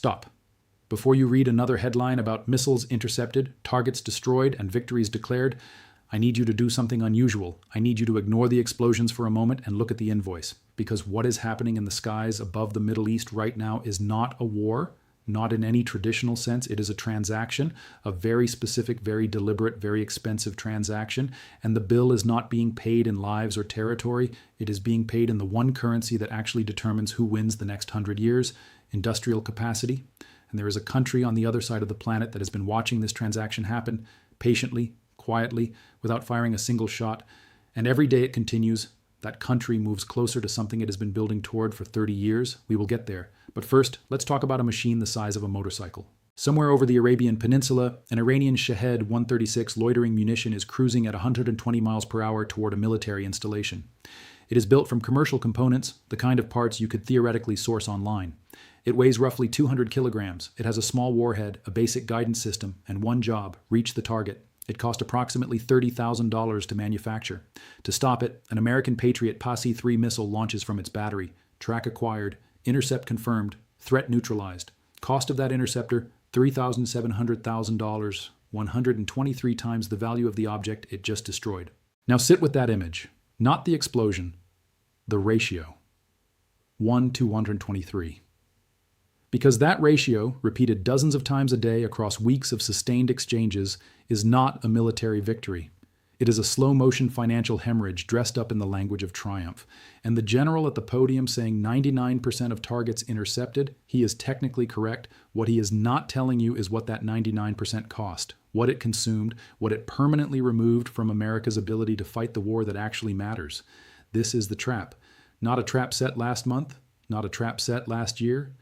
Stop. Before you read another headline about missiles intercepted, targets destroyed, and victories declared, I need you to do something unusual. I need you to ignore the explosions for a moment and look at the invoice. Because what is happening in the skies above the Middle East right now is not a war, not in any traditional sense. It is a transaction, a very specific, very deliberate, very expensive transaction. And the bill is not being paid in lives or territory. It is being paid in the one currency that actually determines who wins the next 100 years, industrial capacity. And there is a country on the other side of the planet that has been watching this transaction happen patiently, quietly, without firing a single shot. And every day it continues. That country moves closer to something it has been building toward for 30 years. We will get there. But first, let's talk about a machine the size of a motorcycle. Somewhere over the Arabian Peninsula, an Iranian Shahed 136 loitering munition is cruising at 120 miles per hour toward a military installation. It is built from commercial components, the kind of parts you could theoretically source online. It weighs roughly 200 kilograms. It has a small warhead, a basic guidance system, and one job: reach the target. It cost approximately $30,000 to manufacture. To stop it, an American Patriot PASI-3 missile launches from its battery. Track acquired, intercept confirmed, threat neutralized. Cost of that interceptor, $3,700,000, 123 times the value of the object it just destroyed. Now sit with that image. Not the explosion, the ratio. 1 to 123. Because that ratio, repeated dozens of times a day across weeks of sustained exchanges, is not a military victory. It is a slow-motion financial hemorrhage dressed up in the language of triumph. And the general at the podium saying 99% of targets intercepted, he is technically correct. What he is not telling you is what that 99% cost, what it consumed, what it permanently removed from America's ability to fight the war that actually matters. This is the trap. Not a trap set last month, not a trap set last year.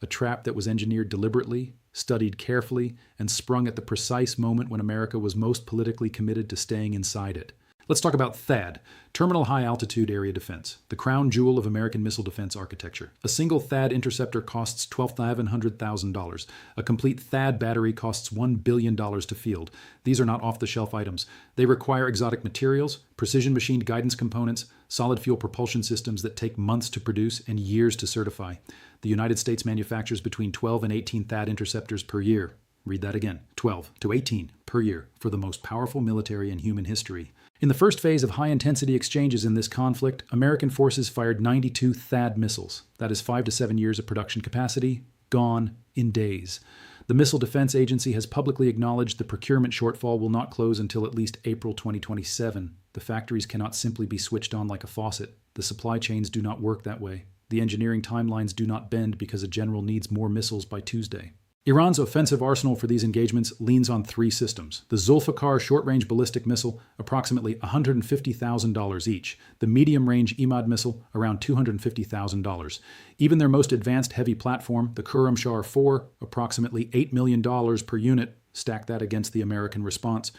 A trap that was engineered deliberately, studied carefully, and sprung at the precise moment when America was most politically committed to staying inside it. Let's talk about THAAD, Terminal High Altitude Area Defense, the crown jewel of American missile defense architecture. A single THAAD interceptor costs $12,700,000. A complete THAAD battery costs $1 billion to field. These are not off-the-shelf items. They require exotic materials, precision machined guidance components, solid fuel propulsion systems that take months to produce and years to certify. The United States manufactures between 12 and 18 THAAD interceptors per year. Read that again, 12 to 18 per year for the most powerful military in human history. In the first phase of high-intensity exchanges in this conflict, American forces fired 92 THAAD missiles. That is 5 to 7 years of production capacity, gone in days. The Missile Defense Agency has publicly acknowledged the procurement shortfall will not close until at least April 2027. The factories cannot simply be switched on like a faucet. The supply chains do not work that way. The engineering timelines do not bend because a general needs more missiles by Tuesday. Iran's offensive arsenal for these engagements leans on 3 systems. The Zulfikar short-range ballistic missile, approximately $150,000 each. The medium-range Imad missile, around $250,000. Even their most advanced heavy platform, the Khurramshahr 4, approximately $8 million per unit. Stack that against the American response.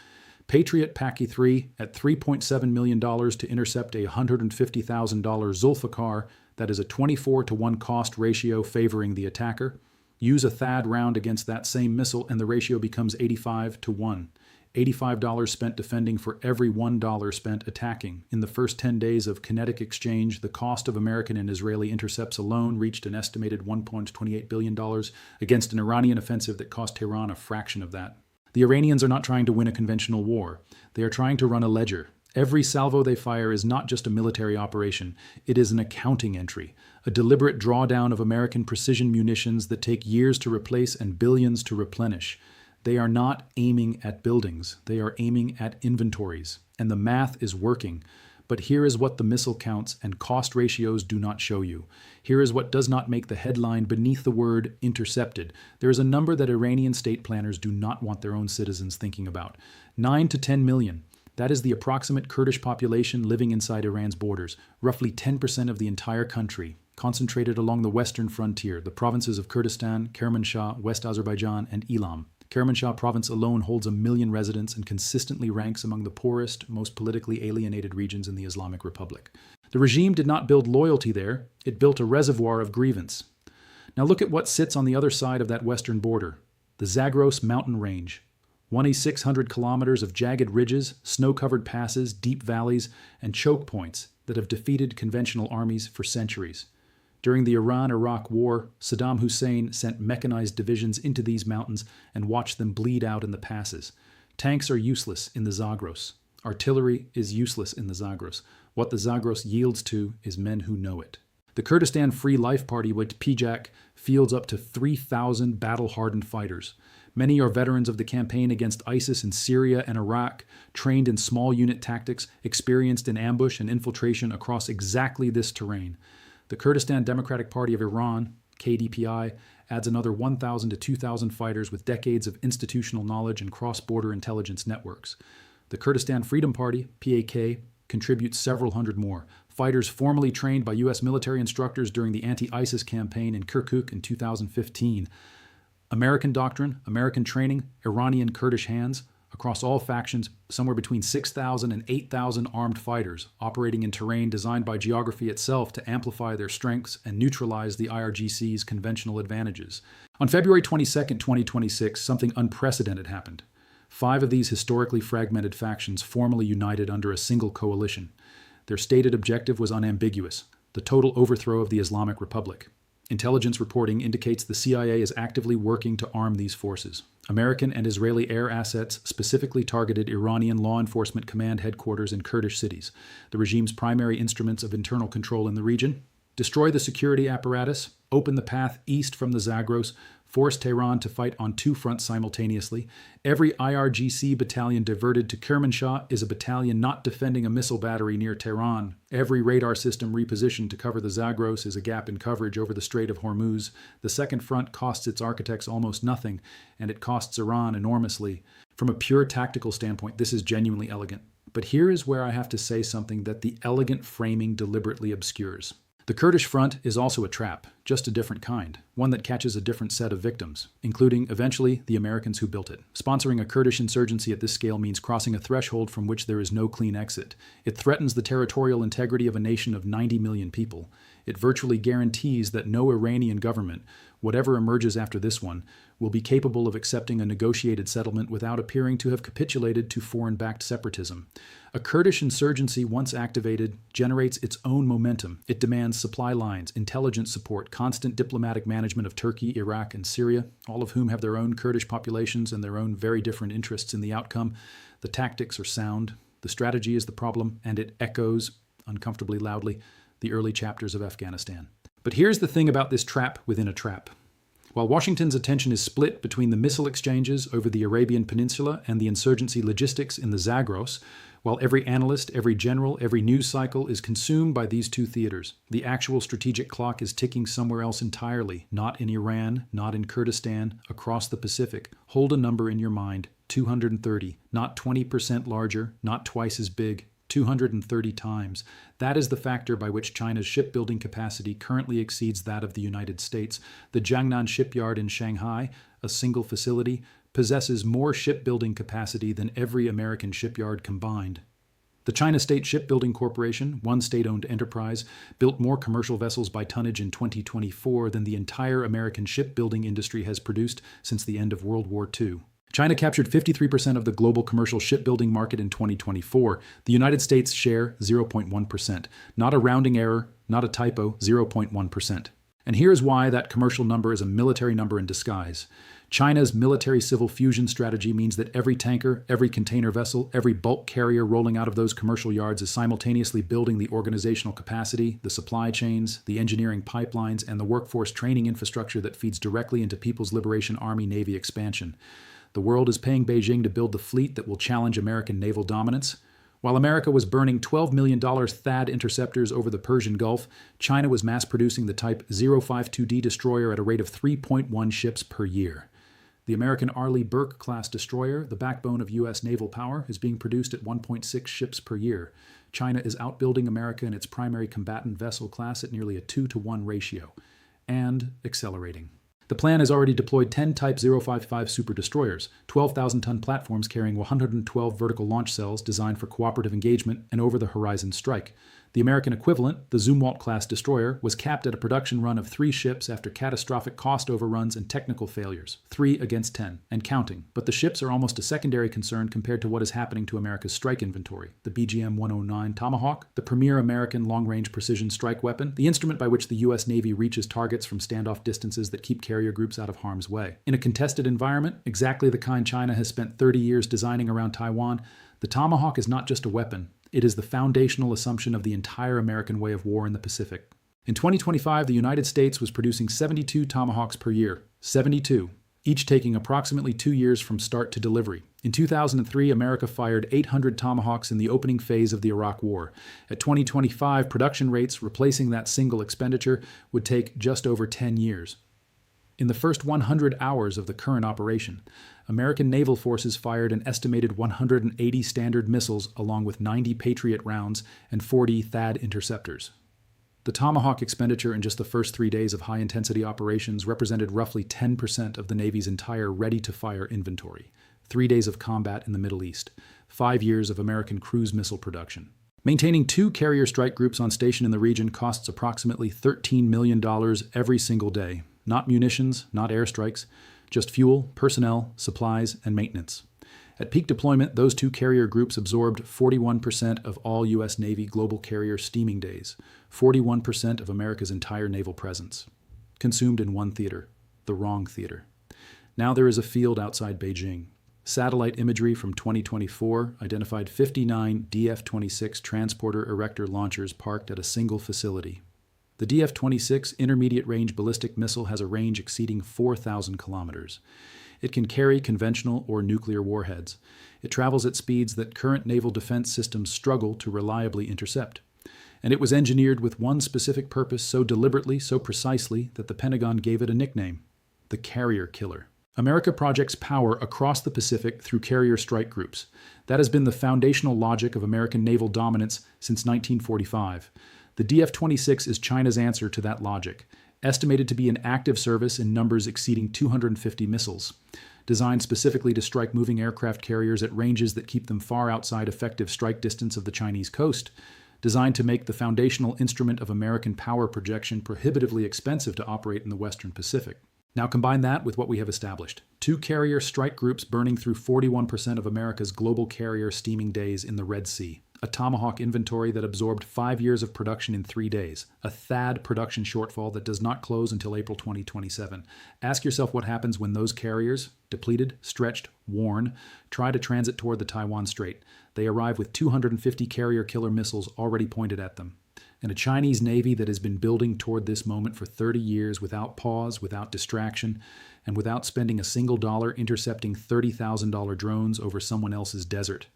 Patriot PACI-3 at $3.7 million to intercept a $150,000 Zulfikar. That is a 24-to-1 cost ratio favoring the attacker. Use a THAAD round against that same missile and the ratio becomes 85 to 1. $85 spent defending for every $1 spent attacking. In the first 10 days of kinetic exchange, the cost of American and Israeli intercepts alone reached an estimated $1.28 billion against an Iranian offensive that cost Tehran a fraction of that. The Iranians are not trying to win a conventional war. They are trying to run a ledger. Every salvo they fire is not just a military operation, it is an accounting entry, a deliberate drawdown of American precision munitions that take years to replace and billions to replenish. They are not aiming at buildings, they are aiming at inventories, and the math is working. But here is what the missile counts and cost ratios do not show you. Here is what does not make the headline beneath the word intercepted. There is a number that Iranian state planners do not want their own citizens thinking about. 9 to 10 million. That is the approximate Kurdish population living inside Iran's borders, roughly 10% of the entire country, concentrated along the western frontier, the provinces of Kurdistan, Kermanshah, West Azerbaijan, and Elam. Kermanshah province alone holds 1 million residents and consistently ranks among the poorest, most politically alienated regions in the Islamic Republic. The regime did not build loyalty there, it built a reservoir of grievance. Now look at what sits on the other side of that western border, the Zagros mountain range. 2,600 kilometers of jagged ridges, snow-covered passes, deep valleys, and choke points that have defeated conventional armies for centuries. During the Iran-Iraq War, Saddam Hussein sent mechanized divisions into these mountains and watched them bleed out in the passes. Tanks are useless in the Zagros. Artillery is useless in the Zagros. What the Zagros yields to is men who know it. The Kurdistan Free Life Party, with PJAK, fields up to 3,000 battle-hardened fighters. Many are veterans of the campaign against ISIS in Syria and Iraq, trained in small unit tactics, experienced in ambush and infiltration across exactly this terrain. The Kurdistan Democratic Party of Iran, KDPI, adds another 1,000 to 2,000 fighters with decades of institutional knowledge and cross-border intelligence networks. The Kurdistan Freedom Party, PAK, contributes several hundred more, fighters formerly trained by U.S. military instructors during the anti-ISIS campaign in Kirkuk in 2015. American doctrine, American training, Iranian Kurdish hands, across all factions, somewhere between 6,000 and 8,000 armed fighters operating in terrain designed by geography itself to amplify their strengths and neutralize the IRGC's conventional advantages. On February 22, 2026, something unprecedented happened. 5 of these historically fragmented factions formally united under a single coalition. Their stated objective was unambiguous: the total overthrow of the Islamic Republic. Intelligence reporting indicates the CIA is actively working to arm these forces. American and Israeli air assets specifically targeted Iranian law enforcement command headquarters in Kurdish cities, the regime's primary instruments of internal control in the region. Destroy the security apparatus, open the path east from the Zagros, force Tehran to fight on 2 fronts simultaneously. Every IRGC battalion diverted to Kermanshah is a battalion not defending a missile battery near Tehran. Every radar system repositioned to cover the Zagros is a gap in coverage over the Strait of Hormuz. The second front costs its architects almost nothing, and it costs Iran enormously. From a pure tactical standpoint, this is genuinely elegant. But here is where I have to say something that the elegant framing deliberately obscures. The Kurdish front is also a trap, just a different kind, one that catches a different set of victims, including, eventually, the Americans who built it. Sponsoring a Kurdish insurgency at this scale means crossing a threshold from which there is no clean exit. It threatens the territorial integrity of a nation of 90 million people. It virtually guarantees that no Iranian government, whatever emerges after this one, will be capable of accepting a negotiated settlement without appearing to have capitulated to foreign-backed separatism. A Kurdish insurgency, once activated, generates its own momentum. It demands supply lines, intelligence support, constant diplomatic management of Turkey, Iraq, and Syria, all of whom have their own Kurdish populations and their own very different interests in the outcome. The tactics are sound, the strategy is the problem, and it echoes, uncomfortably loudly, the early chapters of Afghanistan. But here's the thing about this trap within a trap. While Washington's attention is split between the missile exchanges over the Arabian Peninsula and the insurgency logistics in the Zagros, while every analyst, every general, every news cycle is consumed by these 2 theaters, the actual strategic clock is ticking somewhere else entirely, not in Iran, not in Kurdistan, across the Pacific. Hold a number in your mind, 230, not 20% larger, not twice as big, 230 times. That is the factor by which China's shipbuilding capacity currently exceeds that of the United States. The Jiangnan shipyard in Shanghai, a single facility, possesses more shipbuilding capacity than every American shipyard combined. The China State Shipbuilding Corporation, one state-owned enterprise, built more commercial vessels by tonnage in 2024 than the entire American shipbuilding industry has produced since the end of World War II. China captured 53% of the global commercial shipbuilding market in 2024. The United States' share, 0.1%. Not a rounding error, not a typo, 0.1%. And here's why that commercial number is a military number in disguise. China's military-civil fusion strategy means that every tanker, every container vessel, every bulk carrier rolling out of those commercial yards is simultaneously building the organizational capacity, the supply chains, the engineering pipelines, and the workforce training infrastructure that feeds directly into People's Liberation Army Navy expansion. The world is paying Beijing to build the fleet that will challenge American naval dominance. While America was burning $12 million THAAD interceptors over the Persian Gulf, China was mass-producing the Type 052D destroyer at a rate of 3.1 ships per year. The American Arleigh Burke-class destroyer, the backbone of U.S. naval power, is being produced at 1.6 ships per year. China is outbuilding America in its primary combatant vessel class at nearly a 2-to-1 ratio, and accelerating. The plan has already deployed 10 Type 055 super destroyers, 12,000-ton platforms carrying 112 vertical launch cells designed for cooperative engagement and over-the-horizon strike. The American equivalent, the Zumwalt-class destroyer, was capped at a production run of 3 ships after catastrophic cost overruns and technical failures, 3 against 10, and counting. But the ships are almost a secondary concern compared to what is happening to America's strike inventory. The BGM-109 Tomahawk, the premier American long-range precision strike weapon, the instrument by which the U.S. Navy reaches targets from standoff distances that keep carrier groups out of harm's way. In a contested environment, exactly the kind China has spent 30 years designing around Taiwan, the Tomahawk is not just a weapon. It is the foundational assumption of the entire American way of war in the Pacific. In 2025, the United States was producing 72 Tomahawks per year. 72, each taking approximately 2 years from start to delivery. In 2003, America fired 800 Tomahawks in the opening phase of the Iraq War. At 2025, production rates replacing that single expenditure would take just over 10 years. In the first 100 hours of the current operation, American naval forces fired an estimated 180 Standard missiles along with 90 Patriot rounds and 40 THAAD interceptors. The Tomahawk expenditure in just the first 3 days of high-intensity operations represented roughly 10% of the Navy's entire ready-to-fire inventory, 3 days of combat in the Middle East, 5 years of American cruise missile production. Maintaining 2 carrier strike groups on station in the region costs approximately $13 million every single day. Not munitions, not airstrikes, just fuel, personnel, supplies, and maintenance. At peak deployment, those 2 carrier groups absorbed 41% of all U.S. Navy global carrier steaming days, 41% of America's entire naval presence. Consumed in one theater, the wrong theater. Now there is a field outside Beijing. Satellite imagery from 2024 identified 59 DF-26 transporter erector launchers parked at a single facility. The DF-26 intermediate-range ballistic missile has a range exceeding 4,000 kilometers. It can carry conventional or nuclear warheads. It travels at speeds that current naval defense systems struggle to reliably intercept. And it was engineered with one specific purpose so deliberately, so precisely, that the Pentagon gave it a nickname: the Carrier Killer. America projects power across the Pacific through carrier strike groups. That has been the foundational logic of American naval dominance since 1945. The DF-26 is China's answer to that logic, estimated to be in active service in numbers exceeding 250 missiles, designed specifically to strike moving aircraft carriers at ranges that keep them far outside effective strike distance of the Chinese coast, designed to make the foundational instrument of American power projection prohibitively expensive to operate in the Western Pacific. Now combine that with what we have established: 2 carrier strike groups burning through 41% of America's global carrier steaming days in the Red Sea. A Tomahawk inventory that absorbed 5 years of production in 3 days. A THAAD production shortfall that does not close until April 2027. Ask yourself what happens when those carriers, depleted, stretched, worn, try to transit toward the Taiwan Strait. They arrive with 250 carrier killer missiles already pointed at them. And a Chinese Navy that has been building toward this moment for 30 years without pause, without distraction, and without spending a single dollar intercepting $30,000 drones over someone else's desert.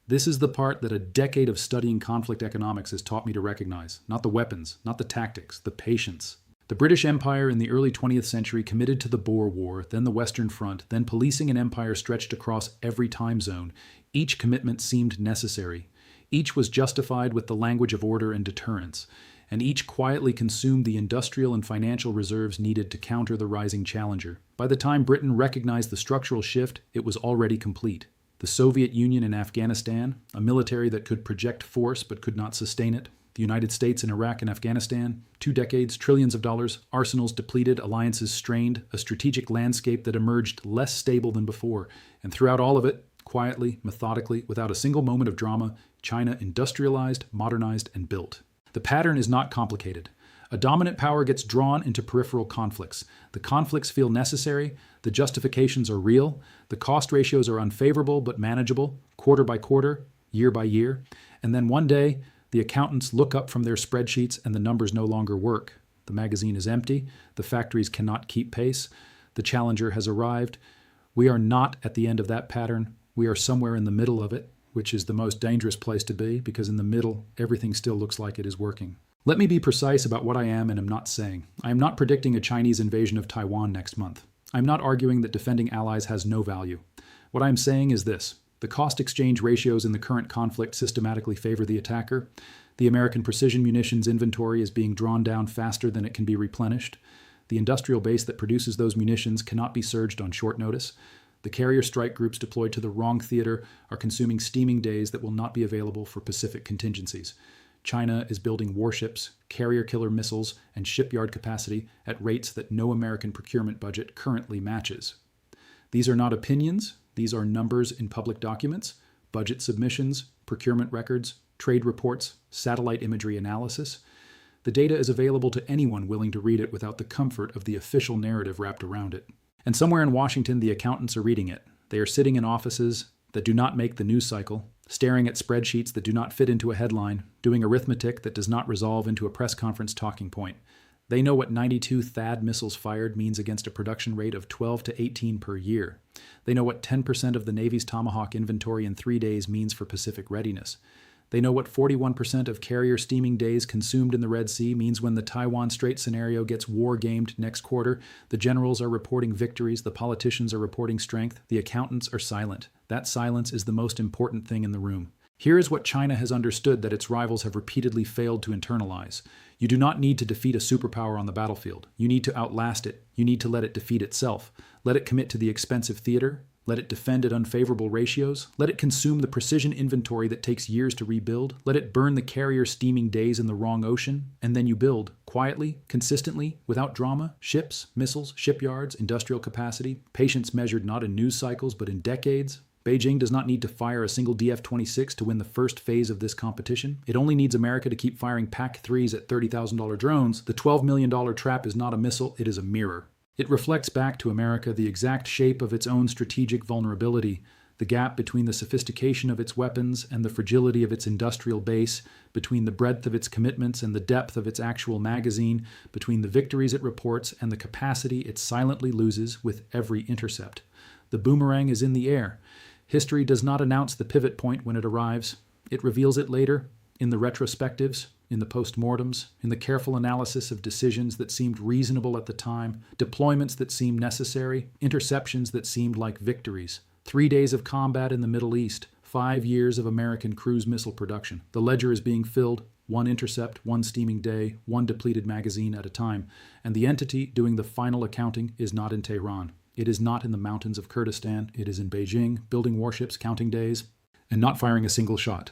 This is the part that a decade of studying conflict economics has taught me to recognize. Not the weapons, not the tactics, the patience. The British Empire in the early 20th century committed to the Boer War, then the Western Front, then policing an empire stretched across every time zone. Each commitment seemed necessary. Each was justified with the language of order and deterrence, and each quietly consumed the industrial and financial reserves needed to counter the rising challenger. By the time Britain recognized the structural shift, it was already complete. The Soviet Union in Afghanistan, a military that could project force but could not sustain it. The United States in Iraq and Afghanistan, 2 decades, trillions of dollars, arsenals depleted, alliances strained, a strategic landscape that emerged less stable than before. And throughout all of it, quietly, methodically, without a single moment of drama, China industrialized, modernized, and built. The pattern is not complicated. A dominant power gets drawn into peripheral conflicts. The conflicts feel necessary, the justifications are real, the cost ratios are unfavorable but manageable, quarter by quarter, year by year, and then one day, the accountants look up from their spreadsheets and the numbers no longer work. The magazine is empty, the factories cannot keep pace, the challenger has arrived. We are not at the end of that pattern, we are somewhere in the middle of it, which is the most dangerous place to be, because in the middle, everything still looks like it is working. Let me be precise about what I am and am not saying. I am not predicting a Chinese invasion of Taiwan next month. I am not arguing that defending allies has no value. What I am saying is this: the cost-exchange ratios in the current conflict systematically favor the attacker. The American precision munitions inventory is being drawn down faster than it can be replenished. The industrial base that produces those munitions cannot be surged on short notice. The carrier strike groups deployed to the wrong theater are consuming steaming days that will not be available for Pacific contingencies. China is building warships, carrier-killer missiles, and shipyard capacity at rates that no American procurement budget currently matches. These are not opinions, these are numbers in public documents, budget submissions, procurement records, trade reports, satellite imagery analysis. The data is available to anyone willing to read it without the comfort of the official narrative wrapped around it. And somewhere in Washington, the accountants are reading it. They are sitting in offices that do not make the news cycle, staring at spreadsheets that do not fit into a headline, doing arithmetic that does not resolve into a press conference talking point. They know what 92 THAAD missiles fired means against a production rate of 12 to 18 per year. They know what 10% of the Navy's Tomahawk inventory in 3 days means for Pacific readiness. They know what 41% of carrier steaming days consumed in the Red Sea means when the Taiwan Strait scenario gets war-gamed next quarter. The generals are reporting victories, the politicians are reporting strength, the accountants are silent. That silence is the most important thing in the room. Here is what China has understood that its rivals have repeatedly failed to internalize. You do not need to defeat a superpower on the battlefield. You need to outlast it. You need to let it defeat itself. Let it commit to the expensive theater. Let it defend at unfavorable ratios. Let it consume the precision inventory that takes years to rebuild. Let it burn the carrier steaming days in the wrong ocean. And then you build, quietly, consistently, without drama, ships, missiles, shipyards, industrial capacity, patience measured not in news cycles but in decades. Beijing does not need to fire a single DF-26 to win the first phase of this competition. It only needs America to keep firing PAC-3s at $30,000 drones. The $12 million trap is not a missile, it is a mirror. It reflects back to America the exact shape of its own strategic vulnerability, the gap between the sophistication of its weapons and the fragility of its industrial base, between the breadth of its commitments and the depth of its actual magazine, between the victories it reports and the capacity it silently loses with every intercept. The boomerang is in the air. History does not announce the pivot point when it arrives. It reveals it later, in the retrospectives, in the postmortems, in the careful analysis of decisions that seemed reasonable at the time, deployments that seemed necessary, interceptions that seemed like victories. 3 days of combat in the Middle East, 5 years of American cruise missile production. The ledger is being filled, one intercept, one steaming day, one depleted magazine at a time, and the entity doing the final accounting is not in Tehran. It is not in the mountains of Kurdistan. It is in Beijing, building warships, counting days, and not firing a single shot.